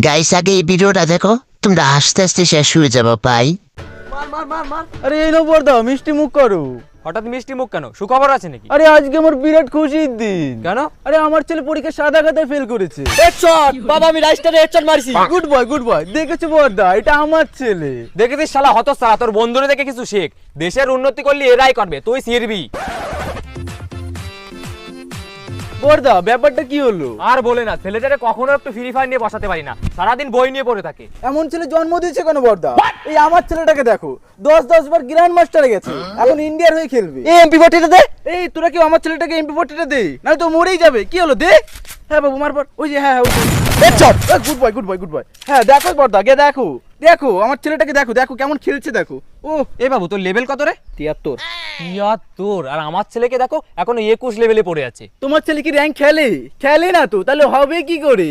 Guys আগে এই ভিডিওটা দেখো, তোমরা আস্তে আস্তে শেষ হয়ে যাবো ভাই। আরে এই নাও বর্দা মিষ্টি মুখ করো। হঠাৎ মিষ্টি মুখ কেন? সুখবর আছে নাকি? আরে আজকে আমার বিরাট খুশির দিন। কেন? আরে আমার ছেলে পরীক্ষা সাদা খাতায় ফেল করেছে। হেডশট বাবা, আমি রাইস্টারে হেডশট মারছি। গুড বয় দেখেছো বর্দা, এটা আমার ছেলে। দেখেছিস শালা হতচ্ছাড়া, তোর বন্ধুরে দেখে কিছু শেখ। দেশের উন্নতি করলে এরাই করবে, তুই শিরবি। বর্দা ব্যাপারটা কি হলো? আর বলে না, ছেলেটারে কখনো একটু ফ্রি ফায়ার নিয়ে বসাতে পারি না, সারাদিন বই নিয়ে পড়ে থাকে। এমন ছেলে জন্ম দিয়েছে কেন বর্দা? এই আমার ছেলেটাকে দেখো, 10 বার গ্র্যান্ড মাস্টারে গেছে, এখন ইন্ডিয়ার হয়ে খেলবে। এই MP40 দে। এই তোরা কি আমার ছেলেটাকে MP40টা দে, না তো মরেই যাবে। কি হলো দে? হ্যাঁ বাবু মারবার, ওই যে হ্যাঁ হেডশট। Good boy. হ্যাঁ দেখো বর্দা, আগে দেখো আমার ছেলেটাকে দেখো কেমন খেলছে দেখো। ও এ বাবু, তোর লেভেল কত রে? 73। তোর আর আমার ছেলেকে দেখো, এখনো 21 লেভেলে পড়ে আছে। তোমার ছেলে কি র্যাঙ্ক খেলে না তো, তাহলে হবে কি করে?